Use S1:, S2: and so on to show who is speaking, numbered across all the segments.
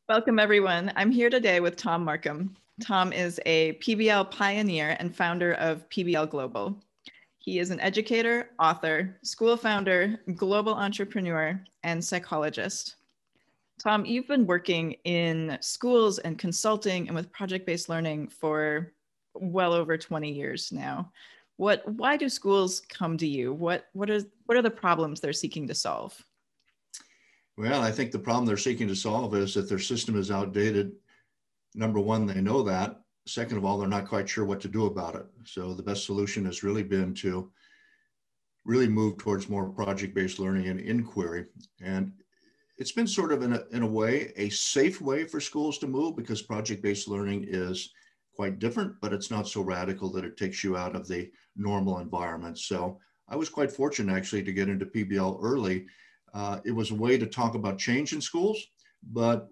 S1: Welcome, everyone. I'm here today with Thom Markham. Thom is a PBL pioneer and founder of PBL Global. He is an educator, author, school founder, global entrepreneur, and psychologist. Thom, you've been working in schools and consulting and with project-based learning for well over 20 years now. Why do schools come to you? What are the problems they're seeking to solve?
S2: Well, I think the problem they're seeking to solve is that their system is outdated. Number one, they know that. Second of all, they're not quite sure what to do about it. So the best solution has really been to really move towards more project-based learning and inquiry. And it's been sort of in a way, a safe way for schools to move, because project-based learning is quite different, but it's not so radical that it takes you out of the normal environment. So I was quite fortunate actually to get into PBL early. It was a way to talk about change in schools, but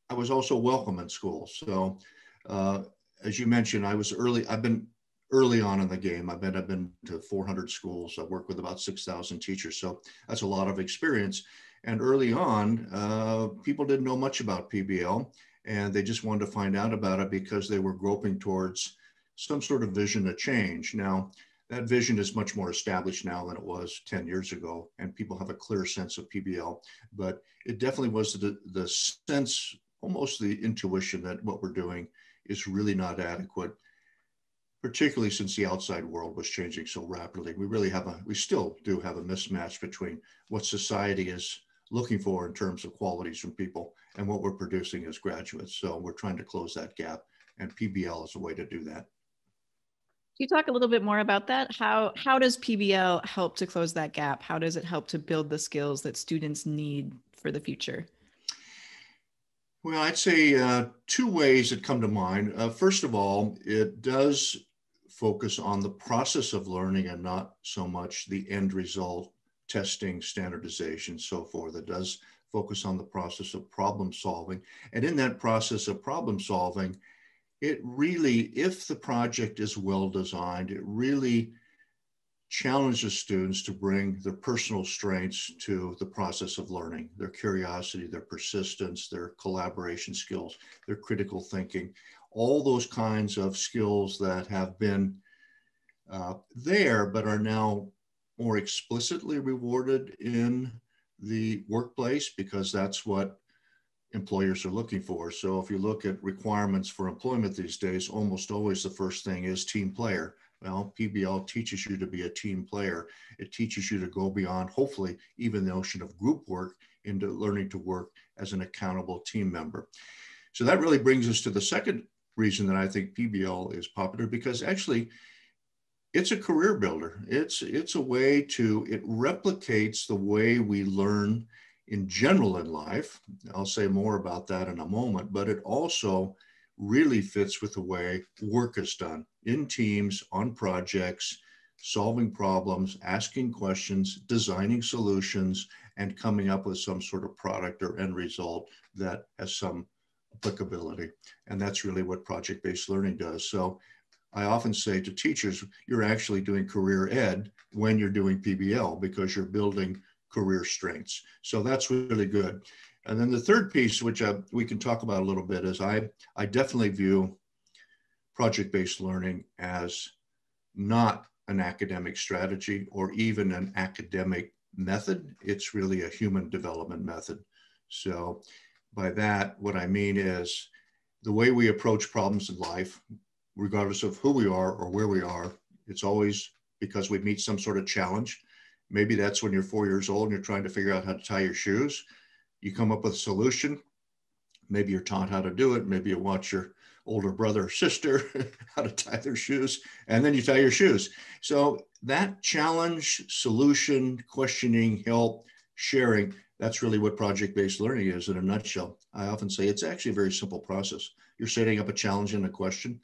S2: I was also welcome in schools. So as you mentioned, I've been early on in the game. I've been to 400 schools. I've worked with about 6,000 teachers. So that's a lot of experience. And early on, people didn't know much about PBL, and they just wanted to find out about it because they were groping towards some sort of vision to change. Now, that vision is much more established now than it was 10 years ago, and people have a clear sense of PBL. But it definitely was the sense, almost the intuition, that what we're doing is really not adequate, particularly since the outside world was changing so rapidly. We still do have a mismatch between what society is looking for in terms of qualities from people and what we're producing as graduates. So we're trying to close that gap, and PBL is a way to do that.
S1: Can you talk a little bit more about that? How does PBL help to close that gap? How does it help to build the skills that students need for the future?
S2: Well, I'd say two ways that come to mind. First of all, it does focus on the process of learning and not so much the end result, testing, standardization, so forth. It does focus on the process of problem solving. And in that process of problem solving, it really, if the project is well designed, it really challenges students to bring their personal strengths to the process of learning, their curiosity, their persistence, their collaboration skills, their critical thinking, all those kinds of skills that have been there, but are now more explicitly rewarded in the workplace, because that's what employers are looking for. So if you look at requirements for employment these days, almost always the first thing is team player. Well, PBL teaches you to be a team player. It teaches you to go beyond, hopefully, even the notion of group work into learning to work as an accountable team member. So that really brings us to the second reason that I think PBL is popular, because actually it's a career builder. It's a way it replicates the way we learn in general in life. I'll say more about that in a moment, but it also really fits with the way work is done in teams, on projects, solving problems, asking questions, designing solutions, and coming up with some sort of product or end result that has some applicability. And that's really what project-based learning does. So I often say to teachers, you're actually doing career ed when you're doing PBL, because you're building career strengths. So that's really good. And then the third piece, which we can talk about a little bit, is I definitely view project-based learning as not an academic strategy or even an academic method. It's really a human development method. So by that, what I mean is the way we approach problems in life, regardless of who we are or where we are, it's always because we meet some sort of challenge. Maybe that's when you're 4 years old and you're trying to figure out how to tie your shoes. You come up with a solution. Maybe you're taught how to do it. Maybe you watch your older brother or sister how to tie their shoes, and then you tie your shoes. So that challenge, solution, questioning, help, sharing, that's really what project-based learning is in a nutshell. I often say it's actually a very simple process. You're setting up a challenge and a question.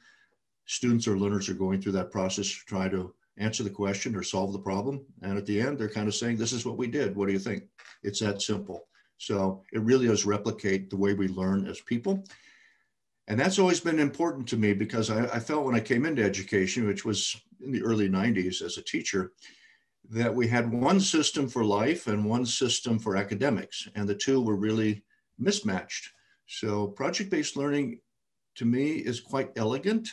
S2: Students or learners are going through that process to try to answer the question or solve the problem. And at the end, they're kind of saying, this is what we did. What do you think? It's that simple. So it really does replicate the way we learn as people. And that's always been important to me, because I felt when I came into education, which was in the early 90s as a teacher, that we had one system for life and one system for academics, and the two were really mismatched. So project-based learning to me is quite elegant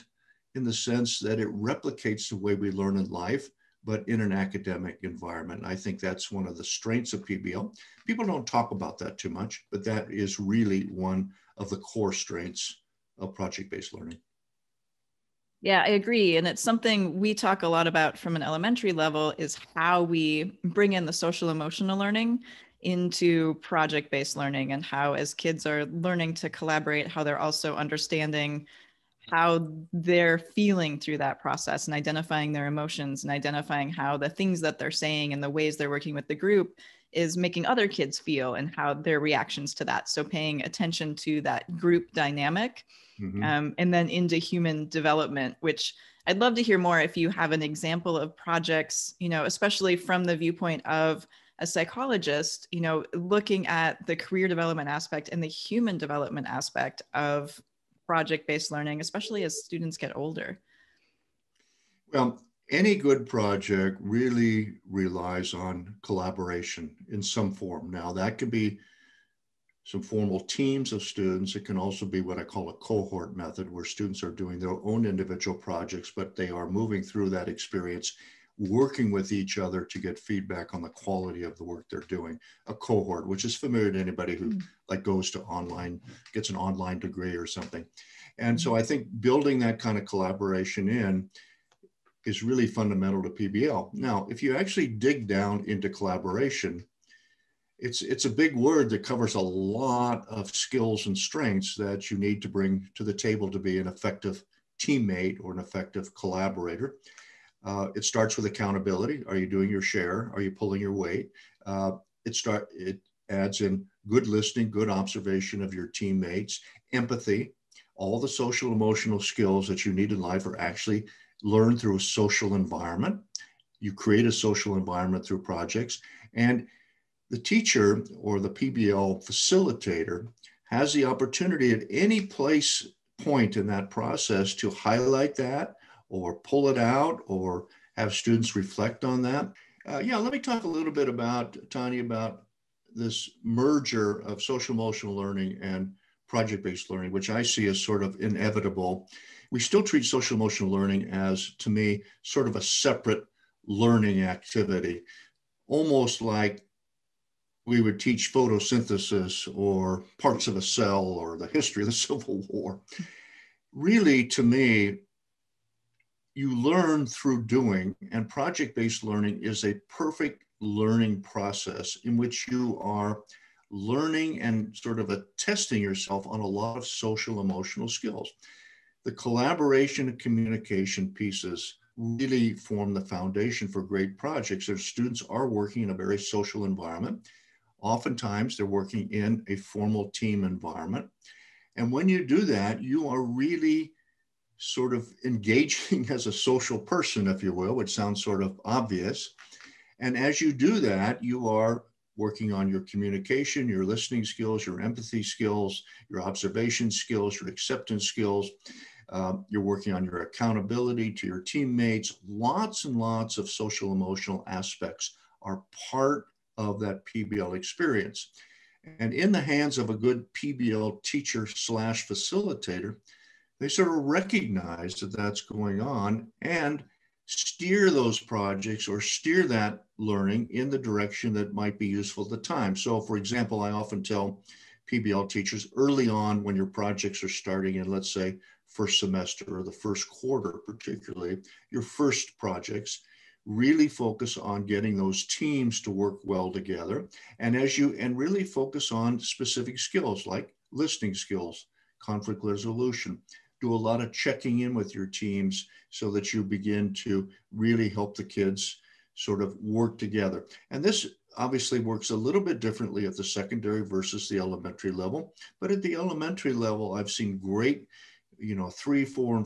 S2: in the sense that it replicates the way we learn in life, but in an academic environment. I think that's one of the strengths of PBL. People don't talk about that too much, but that is really one of the core strengths of project-based learning.
S1: Yeah, I agree. And it's something we talk a lot about from an elementary level, is how we bring in the social emotional learning into project-based learning, and how as kids are learning to collaborate, how they're also understanding how they're feeling through that process and identifying their emotions and identifying how the things that they're saying and the ways they're working with the group is making other kids feel and how their reactions to that. So paying attention to that group dynamic, and then into human development, which I'd love to hear more if you have an example of projects, especially from the viewpoint of a psychologist, looking at the career development aspect and the human development aspect of project-based learning, especially as students get older.
S2: Well, any good project really relies on collaboration in some form. Now, that could be some formal teams of students. It can also be what I call a cohort method, where students are doing their own individual projects, but they are moving through that experience, working with each other to get feedback on the quality of the work they're doing. A cohort, which is familiar to anybody who goes to online, gets an online degree or something. And so I think building that kind of collaboration in is really fundamental to PBL. Now, if you actually dig down into collaboration, it's a big word that covers a lot of skills and strengths that you need to bring to the table to be an effective teammate or an effective collaborator. It starts with accountability. Are you doing your share? Are you pulling your weight? It adds in good listening, good observation of your teammates, empathy. All the social emotional skills that you need in life are actually learned through a social environment. You create a social environment through projects, and the teacher or the PBL facilitator has the opportunity at any point in that process to highlight that or pull it out or have students reflect on that. Let me talk a little bit about, Tanya, about this merger of social emotional learning and project-based learning, which I see as sort of inevitable. We still treat social emotional learning as, to me, sort of a separate learning activity, almost like we would teach photosynthesis or parts of a cell or the history of the Civil War. Really, to me, you learn through doing, and project-based learning is a perfect learning process in which you are learning and sort of testing yourself on a lot of social emotional skills. The collaboration and communication pieces really form the foundation for great projects. Their students are working in a very social environment. Oftentimes, they're working in a formal team environment. And when you do that, you are really sort of engaging as a social person, if you will, which sounds sort of obvious. And as you do that, you are working on your communication, your listening skills, your empathy skills, your observation skills, your acceptance skills. You're working on your accountability to your teammates. Lots and lots of social emotional aspects are part of that PBL experience. And in the hands of a good PBL teacher / facilitator, they sort of recognize that that's going on and steer those projects or steer that learning in the direction that might be useful at the time. So for example, I often tell PBL teachers early on when your projects are starting in, let's say, first semester or the first quarter, particularly, your first projects, really focus on getting those teams to work well together. And really focus on specific skills like listening skills, conflict resolution. Do a lot of checking in with your teams so that you begin to really help the kids sort of work together. And this obviously works a little bit differently at the secondary versus the elementary level. But at the elementary level, I've seen great, grade 3, 4,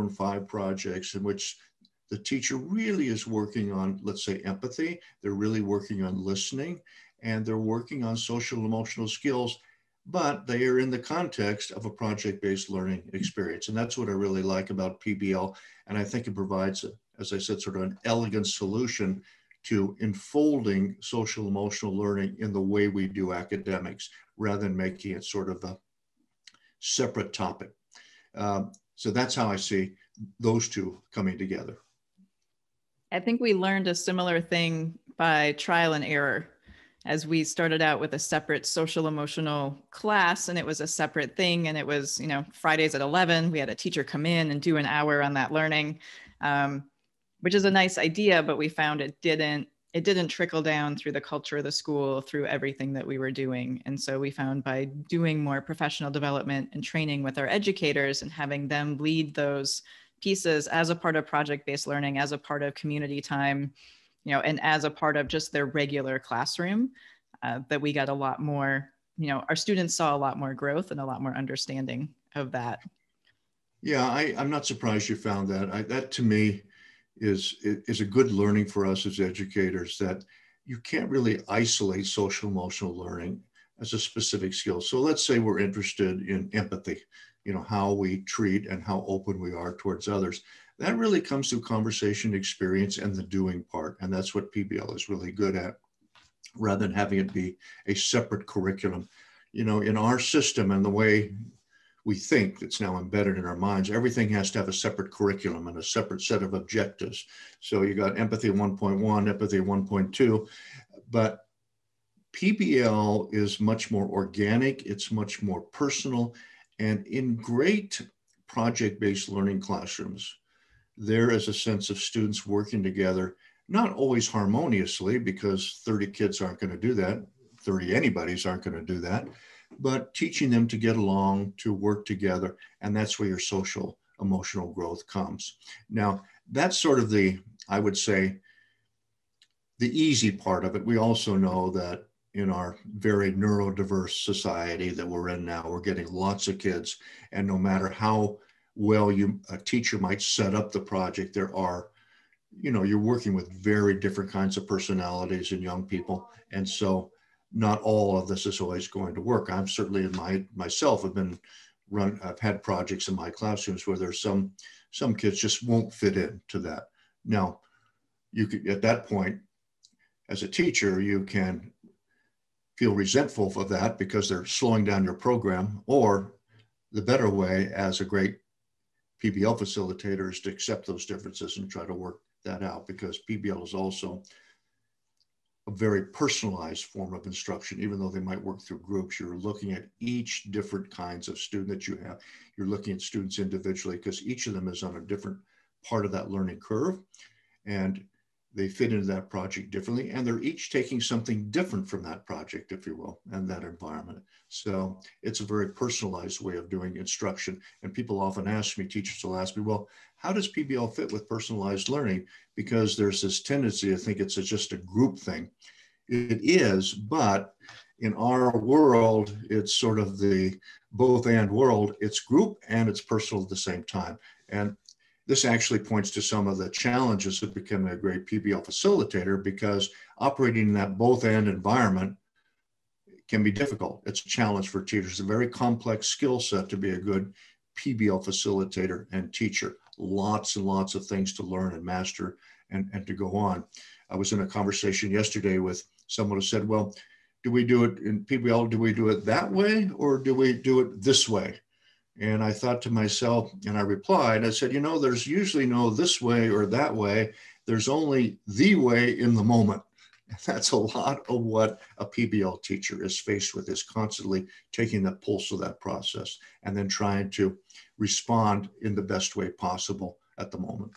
S2: and 5 projects in which the teacher really is working on, let's say, empathy. They're really working on listening, and they're working on social emotional skills, but they are in the context of a project-based learning experience. And that's what I really like about PBL. And I think it provides, as I said, sort of an elegant solution to enfolding social emotional learning in the way we do academics, rather than making it sort of separate topic. So that's how I see those two coming together.
S1: I think we learned a similar thing by trial and error, as we started out with a separate social emotional class, and it was a separate thing. And it was, Fridays at 11, we had a teacher come in and do an hour on that learning, which is a nice idea, but we found it didn't trickle down through the culture of the school, through everything that we were doing. And so we found by doing more professional development and training with our educators and having them lead those pieces as a part of project-based learning, as a part of community time, and as a part of just their regular classroom, that we got a lot more, our students saw a lot more growth and a lot more understanding of that.
S2: Yeah, I'm not surprised you found that. That to me is a good learning for us as educators, that you can't really isolate social emotional learning as a specific skill. So let's say we're interested in empathy, how we treat and how open we are towards others. That really comes through conversation, experience, and the doing part. And that's what PBL is really good at, rather than having it be a separate curriculum. In our system and the way we think it's now embedded in our minds, everything has to have a separate curriculum and a separate set of objectives. So you got empathy 1.1, empathy 1.2, but PBL is much more organic. It's much more personal. And in great project-based learning classrooms, there is a sense of students working together, not always harmoniously, because 30 kids aren't going to do that. 30 anybody's aren't going to do that, but teaching them to get along, to work together. And that's where your social emotional growth comes. Now, that's sort of I would say, the easy part of it. We also know that in our very neurodiverse society that we're in now, we're getting lots of kids. And no matter how well a teacher might set up the project, there are, you're working with very different kinds of personalities and young people. And so not all of this is always going to work. I'm certainly myself I've had projects in my classrooms where there's some kids just won't fit into that. Now, you could, at that point, as a teacher, you can feel resentful of that because they're slowing down your program, or the better way as a great PBL facilitator is to accept those differences and try to work that out, because PBL is also a very personalized form of instruction. Even though they might work through groups, you're looking at each different kinds of student that you have. You're looking at students individually, because each of them is on a different part of that learning curve, and they fit into that project differently, and they're each taking something different from that project, if you will, and that environment. So it's a very personalized way of doing instruction. And people often ask me, teachers will ask me, well, how does PBL fit with personalized learning? Because there's this tendency to think it's just a group thing. It is, but in our world, it's sort of the both and world. It's group and it's personal at the same time. And this actually points to some of the challenges of becoming a great PBL facilitator, because operating in that both and environment can be difficult. It's a challenge for teachers. It's a very complex skill set to be a good PBL facilitator and teacher. Lots and lots of things to learn and master and to go on. I was in a conversation yesterday with someone who said, well, do we do it in PBL? Do we do it that way, or do we do it this way? And I thought to myself, and I replied, I said, there's usually no this way or that way. There's only the way in the moment. That's a lot of what a PBL teacher is faced with, is constantly taking the pulse of that process and then trying to respond in the best way possible at the moment.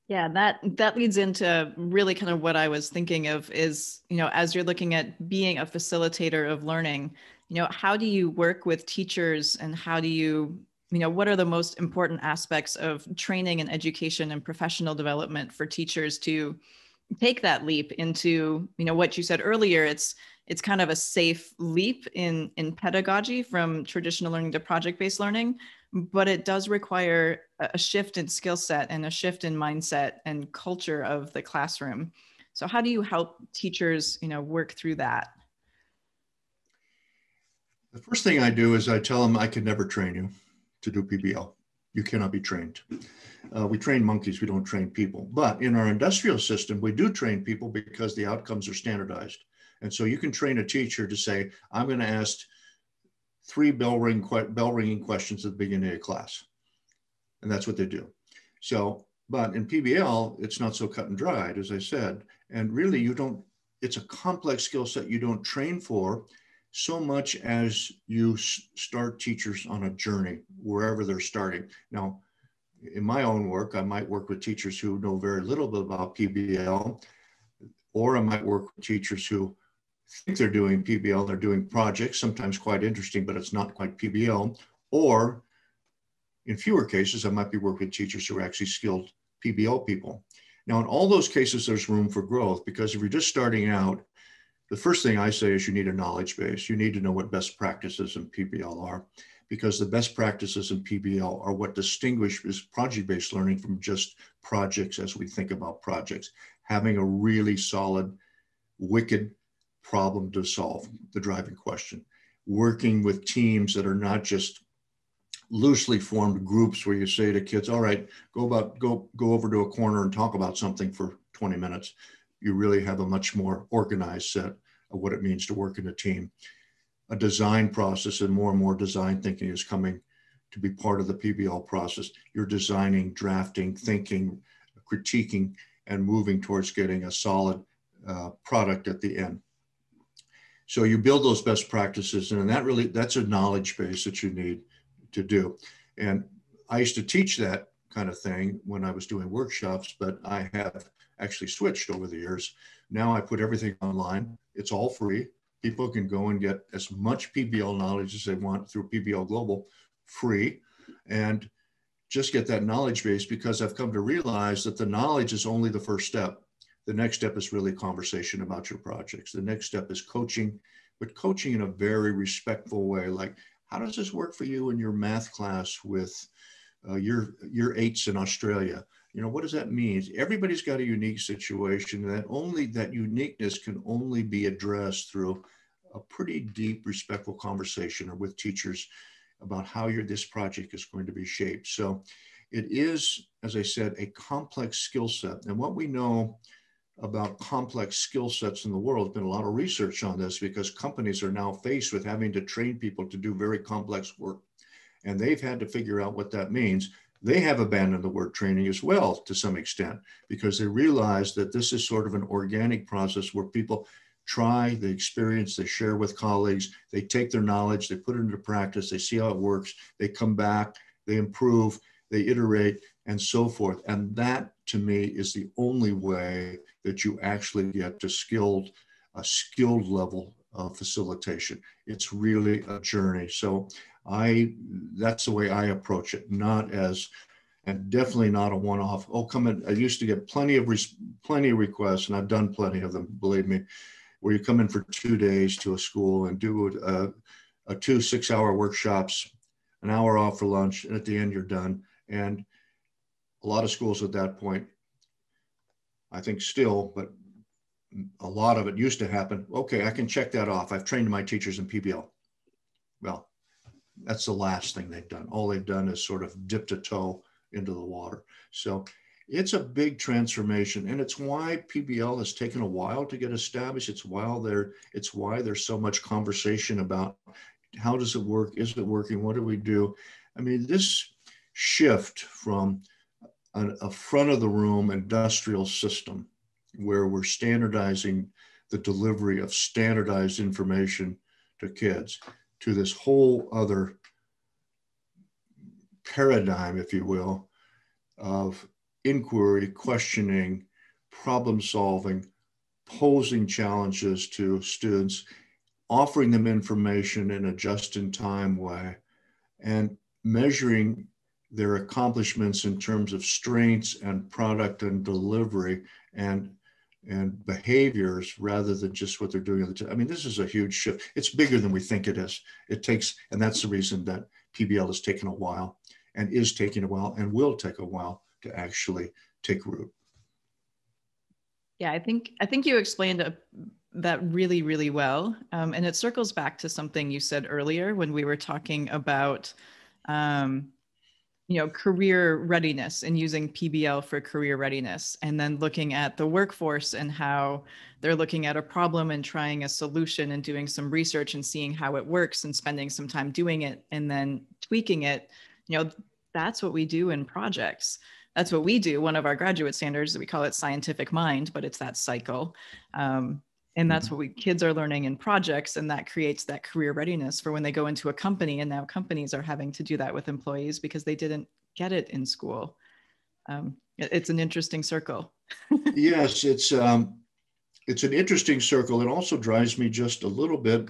S1: Yeah, that leads into really kind of what I was thinking of is, as you're looking at being a facilitator of learning, how do you work with teachers, and how do you, what are the most important aspects of training and education and professional development for teachers to take that leap into, what you said earlier, it's kind of a safe leap in pedagogy from traditional learning to project-based learning, but it does require a shift in skill set and a shift in mindset and culture of the classroom. So how do you help teachers, work through that?
S2: The first thing I do is I tell them I could never train you to do PBL. You cannot be trained. We train monkeys, we don't train people. But in our industrial system, we do train people because the outcomes are standardized. And so you can train a teacher to say, I'm going to ask 3 bell ringing questions at the beginning of class. And that's what they do. So, but in PBL, it's not so cut and dried, as I said. And really, it's a complex skill set you don't train for so much as you start teachers on a journey, wherever they're starting. Now, in my own work, I might work with teachers who know very little bit about PBL, or I might work with teachers who think they're doing PBL, they're doing projects, sometimes quite interesting, but it's not quite PBL. Or in fewer cases, I might be working with teachers who are actually skilled PBL people. Now, in all those cases, there's room for growth, because if you're just starting out, the first thing I say is you need a knowledge base. You need to know what best practices in PBL are, because the best practices in PBL are what distinguishes project-based learning from just projects as we think about projects. Having a really solid, wicked problem to solve, the driving question. Working with teams that are not just loosely formed groups where you say to kids, all right, go over to a corner and talk about something for 20 minutes. You really have a much more organized set of what it means to work in a team. A design process, and more design thinking is coming to be part of the PBL process. You're designing, drafting, thinking, critiquing, and moving towards getting a solid product at the end. So you build those best practices, and that's a knowledge base that you need to do. And I used to teach that kind of thing when I was doing workshops, but I have actually switched over the years. Now I put everything online. It's all free. People can go and get as much PBL knowledge as they want through PBL Global, free, and just get that knowledge base, because I've come to realize that the knowledge is only the first step. The next step is really conversation about your projects. The next step is coaching, but coaching in a very respectful way. Like, how does this work for you in your math class with your 8s in Australia? You know, what does that mean? Everybody's got a unique situation, and that uniqueness can only be addressed through a pretty deep, respectful conversation or with teachers about how this project is going to be shaped. So it is, as I said, a complex skill set. And what we know about complex skill sets in the world, there's been a lot of research on this, because companies are now faced with having to train people to do very complex work. And they've had to figure out what that means. They have abandoned the word training as well to some extent, because they realize that this is sort of an organic process where people try, they experience, they share with colleagues, they take their knowledge, they put it into practice, they see how it works, they come back, they improve, they iterate, and so forth. And that, to me, is the only way that you actually get to a skilled level of facilitation. It's really a journey. So that's the way I approach it, and definitely not a one-off. Oh, come in. I used to get plenty of requests, and I've done plenty of them, believe me, where you come in for 2 days to a school and do a 2 6-hour workshops, an hour off for lunch, and at the end you're done. And a lot of schools at that point, I think still, but a lot of it used to happen. Okay, I can check that off. I've trained my teachers in PBL. Well, that's the last thing they've done. All they've done is sort of dipped a toe into the water. So it's a big transformation, and it's why PBL has taken a while to get established. It's why there's so much conversation about how does it work? Is it working? What do we do? I mean, this shift from a front of the room industrial system where we're standardizing the delivery of standardized information to kids to this whole other paradigm, if you will, of inquiry, questioning, problem solving, posing challenges to students, offering them information in a just-in-time way, and measuring their accomplishments in terms of strengths and product and delivery and behaviors rather than just what they're doing at the time. I mean, this is a huge shift. It's bigger than we think it is. And that's the reason that PBL has taken a while and is taking a while and will take a while to actually take root.
S1: Yeah, I think you explained that really, really well. And it circles back to something you said earlier when we were talking about career readiness and using PBL for career readiness, and then looking at the workforce and how they're looking at a problem and trying a solution and doing some research and seeing how it works and spending some time doing it and then tweaking it. That's what we do in projects. That's what we do. One of our graduate standards, we call it scientific mind, but it's that cycle. And that's what kids are learning in projects, and that creates that career readiness for when they go into a company. And now companies are having to do that with employees because they didn't get it in school. It's an interesting circle.
S2: Yes, it's an interesting circle. It also drives me just a little bit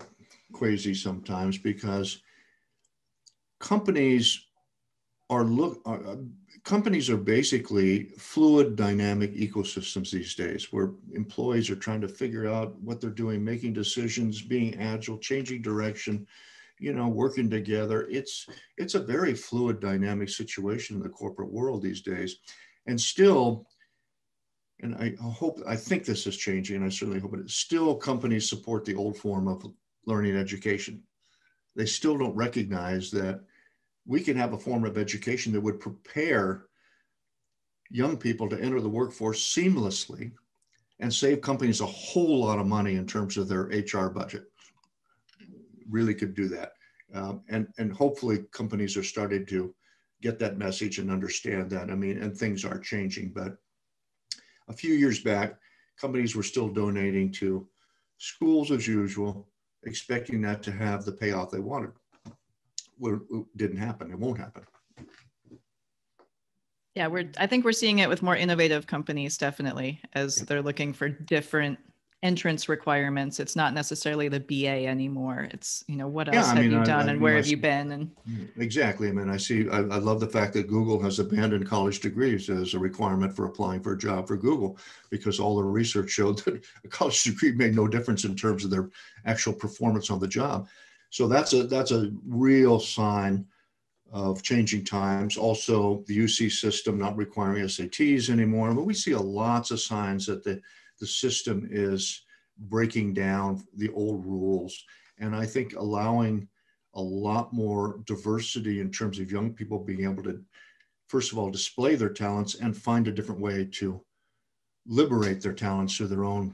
S2: crazy sometimes because companies are basically fluid, dynamic ecosystems these days, where employees are trying to figure out what they're doing, making decisions, being agile, changing direction, working together. It's a very fluid, dynamic situation in the corporate world these days. And still, and I think this is changing, and I certainly hope it is, still companies support the old form of learning education. They still don't recognize that we can have a form of education that would prepare young people to enter the workforce seamlessly and save companies a whole lot of money in terms of their HR budget. Really could do that. And hopefully companies are starting to get that message and understand that. And things are changing, but a few years back, companies were still donating to schools as usual, expecting that to have the payoff they wanted. Well, it didn't happen. It won't happen.
S1: Yeah, I think we're seeing it with more innovative companies, definitely, as they're looking for different entrance requirements. It's not necessarily the BA anymore. It's, what else have you done and where have you been? And
S2: exactly. I love the fact that Google has abandoned college degrees as a requirement for applying for a job for Google, because all the research showed that a college degree made no difference in terms of their actual performance on the job. So that's a real sign of changing times. Also, the UC system not requiring SATs anymore. But we see lots of signs that the system is breaking down the old rules. And I think allowing a lot more diversity in terms of young people being able to, first of all, display their talents and find a different way to liberate their talents through their own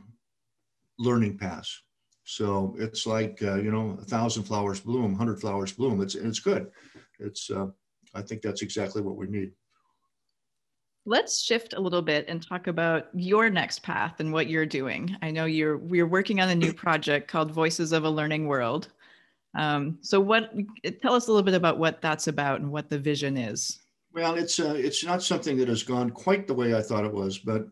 S2: learning paths. So it's like, 1,000 flowers bloom, 100 flowers bloom. It's good. I think that's exactly what we need.
S1: Let's shift a little bit and talk about your next path and what you're doing. I know we're working on a new project called Voices of a Learning World. So tell us a little bit about what that's about and what the vision is.
S2: Well, it's not something that has gone quite the way I thought it was, but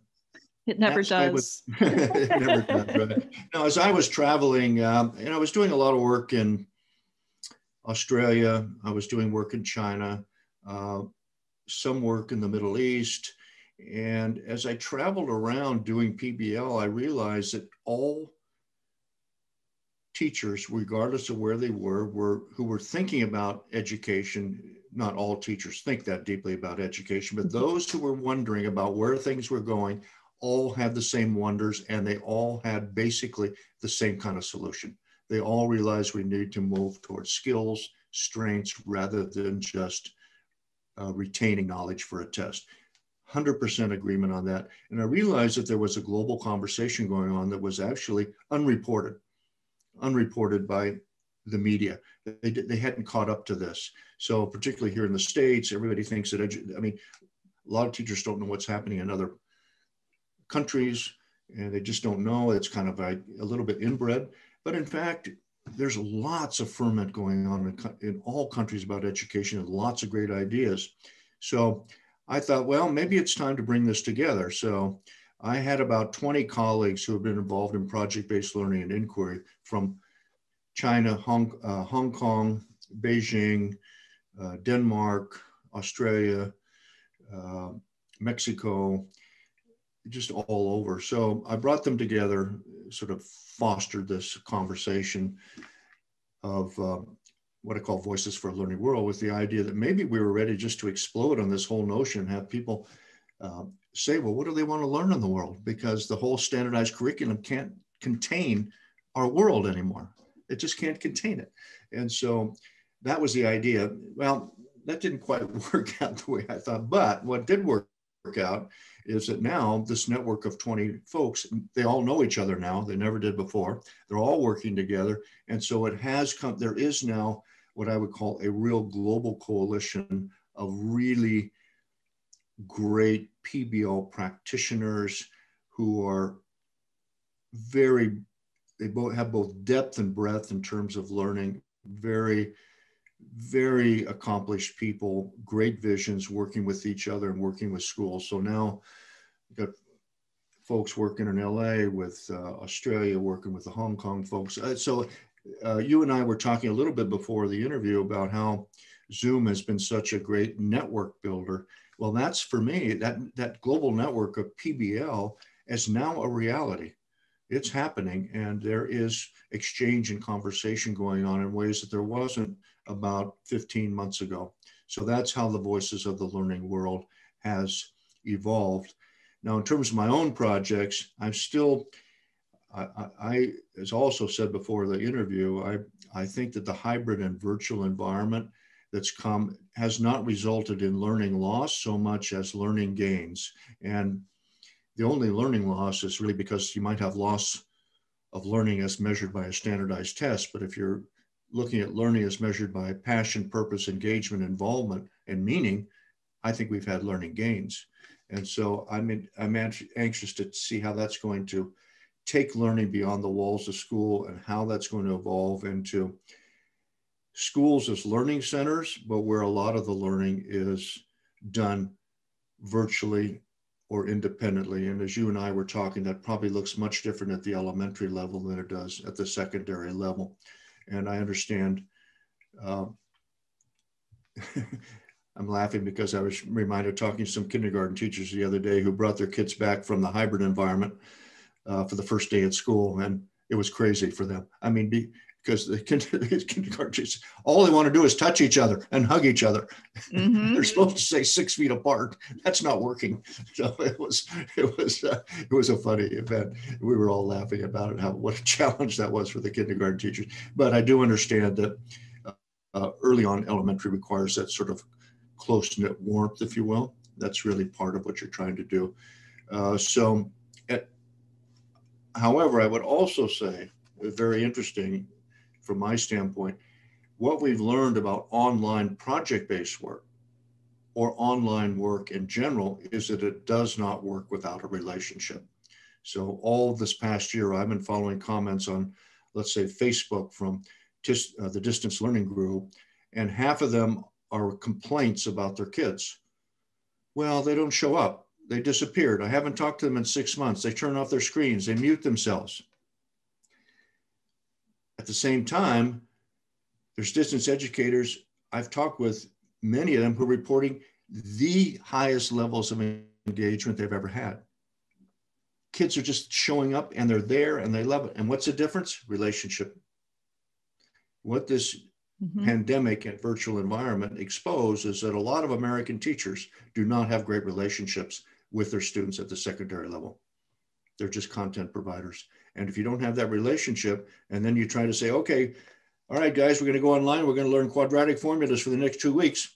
S1: it never does.
S2: It never does, right? Now, as I was traveling, and I was doing a lot of work in Australia, I was doing work in China, some work in the Middle East. And as I traveled around doing PBL, I realized that all teachers, regardless of where they were who were thinking about education. Not all teachers think that deeply about education, but those who were wondering about where things were going all had the same wonders, and they all had basically the same kind of solution. They all realized we need to move towards skills, strengths, rather than just retaining knowledge for a test. 100% agreement on that. And I realized that there was a global conversation going on that was actually unreported by the media. They hadn't caught up to this. So particularly here in the States, everybody thinks that, a lot of teachers don't know what's happening in other countries, and they just don't know. It's kind of a little bit inbred. But in fact, there's lots of ferment going on in all countries about education, and lots of great ideas. So I thought, well, maybe it's time to bring this together. So I had about 20 colleagues who have been involved in project-based learning and inquiry from China, Hong Kong, Beijing, Denmark, Australia, Mexico, just all over. So I brought them together, sort of fostered this conversation of what I call Voices for a Learning World, with the idea that maybe we were ready just to explode on this whole notion, have people say, well, what do they want to learn in the world? Because the whole standardized curriculum can't contain our world anymore. It just can't contain it. And so that was the idea. Well, that didn't quite work out the way I thought. But what did work out is that now this network of 20 folks, they all know each other now. They never did before. They're all working together. And so it has come, there is now what I would call a real global coalition of really great PBL practitioners who are they both have both depth and breadth in terms of learning, very, very accomplished people, great visions, working with each other and working with schools. So now we've got folks working in LA with Australia, working with the Hong Kong folks. So you and I were talking a little bit before the interview about how Zoom has been such a great network builder. Well, that's for me, that global network of PBL is now a reality. It's happening, and there is exchange and conversation going on in ways that there wasn't about 15 months ago. So that's how the Voices of the Learning World has evolved. Now, in terms of my own projects, I'm still, I as also said before the interview, I think that the hybrid and virtual environment that's come has not resulted in learning loss so much as learning gains. And the only learning loss is really because you might have loss of learning as measured by a standardized test. But if you're looking at learning as measured by passion, purpose, engagement, involvement, and meaning, I think we've had learning gains. And so I'm anxious to see how that's going to take learning beyond the walls of school and how that's going to evolve into schools as learning centers, but where a lot of the learning is done virtually or independently. And as you and I were talking, that probably looks much different at the elementary level than it does at the secondary level. And I understand, I'm laughing because I was reminded talking to some kindergarten teachers the other day who brought their kids back from the hybrid environment for the first day at school. And it was crazy for them. I mean, because the kindergarten teachers, all they want to do is touch each other and hug each other. Mm-hmm. They're supposed to stay 6 feet apart. That's not working. So it was a funny event. We were all laughing about it, what a challenge that was for the kindergarten teachers. But I do understand that early on elementary requires that sort of close-knit warmth, if you will. That's really part of what you're trying to do. However, I would also say, very interesting from my standpoint, what we've learned about online project-based work or online work in general is that it does not work without a relationship. So all this past year, I've been following comments on, let's say, Facebook from the distance learning group, and half of them are complaints about their kids. Well, they don't show up. They disappeared. I haven't talked to them in 6 months. They turn off their screens. They mute themselves. At the same time, there's distance educators. I've talked with many of them who are reporting the highest levels of engagement they've ever had. Kids are just showing up and they're there and they love it. And what's the difference? Relationship. What this pandemic and virtual environment exposed is that a lot of American teachers do not have great relationships with their students at the secondary level. They're just content providers. And if you don't have that relationship, and then you try to say, okay, all right, guys, we're going to go online. We're going to learn quadratic formulas for the next 2 weeks.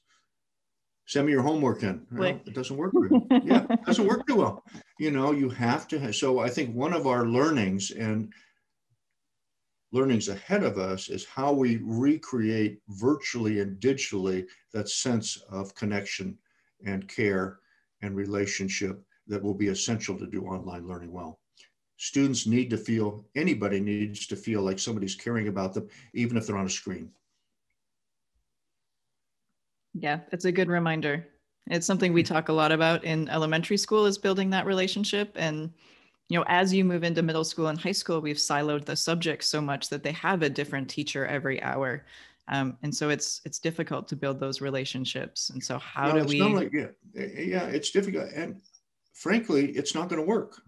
S2: Send me your homework in. Well, it doesn't work very well. Yeah, it doesn't work too well. You know, you have to have, so I think one of our learnings and learnings ahead of us is how we recreate virtually and digitally that sense of connection and care and relationship that will be essential to do online learning well. Students need to feel, anybody needs to feel like somebody's caring about them, even if they're on a screen.
S1: Yeah, it's a good reminder. It's something we talk a lot about in elementary school, is building that relationship. And, you know, as you move into middle school and high school, we've siloed the subjects so much that they have a different teacher every hour. And so it's difficult to build those relationships. And so how do we?
S2: It's difficult. And frankly, it's not going to work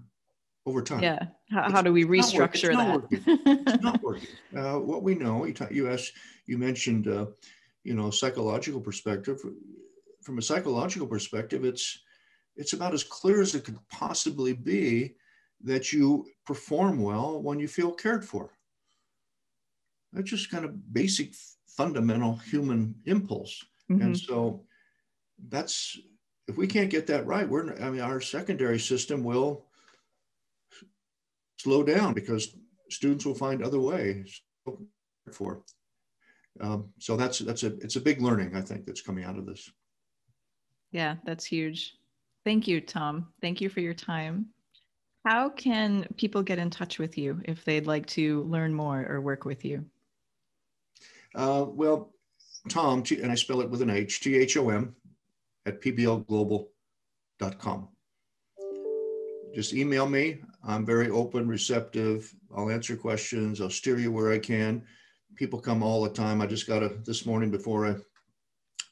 S2: over time.
S1: Yeah. How do we restructure that?
S2: It's not working. What we know, you mentioned, psychological perspective. From a psychological perspective, it's about as clear as it could possibly be that you perform well when you feel cared for. That's just kind of basic, fundamental human impulse. And so that's, if we can't get that right, our secondary system will slow down because students will find other ways for. So it's a big learning, I think, that's coming out of this.
S1: Yeah, that's huge. Thank you, Thom. Thank you for your time. How can people get in touch with you if they'd like to learn more or work with you?
S2: Well, Thom, and I spell it with an H, Thom, at pblglobal.com. Just email me. I'm very open, receptive. I'll answer questions. I'll steer you where I can. People come all the time. I just got this morning before I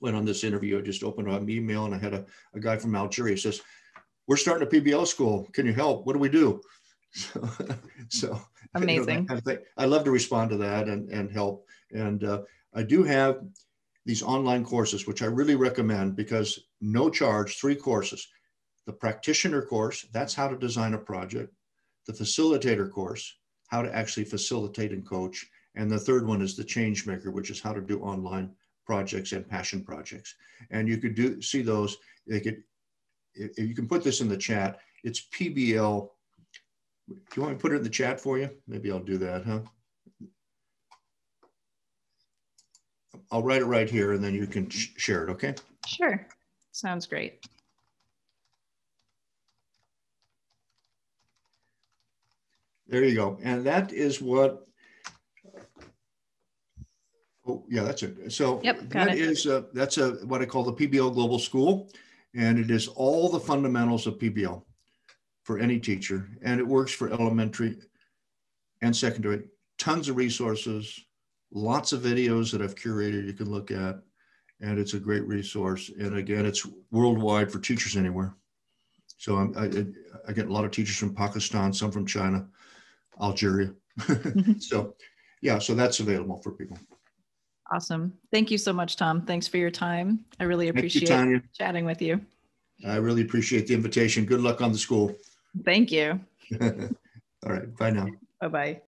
S2: went on this interview, I just opened up an email and I had a guy from Algeria says, "We're starting a PBL school. Can you help? What do we do?" So
S1: amazing.
S2: I love to respond to that and help. And I do have these online courses, which I really recommend because no charge, 3 courses. The practitioner course, that's how to design a project. The facilitator course, how to actually facilitate and coach. And the third one is the change maker, which is how to do online projects and passion projects. And you could see those. You can put this in the chat. It's PBL. Do you want me to put it in the chat for you? Maybe I'll do that, huh? I'll write it right here and then you can share it, okay?
S1: Sure. Sounds great.
S2: There you go. And that is what, oh yeah, that's it. So
S1: yep,
S2: that's what I call the PBL Global School. And it is all the fundamentals of PBL for any teacher. And it works for elementary and secondary. Tons of resources, lots of videos that I've curated you can look at. And it's a great resource. And again, it's worldwide for teachers anywhere. So I get a lot of teachers from Pakistan, some from China, Algeria. So yeah, so that's available for people.
S1: Awesome. Thank you so much, Thom. Thanks for your time. I really appreciate chatting with you.
S2: I really appreciate the invitation. Good luck on the school.
S1: Thank you.
S2: All right. Bye now.
S1: Bye-bye.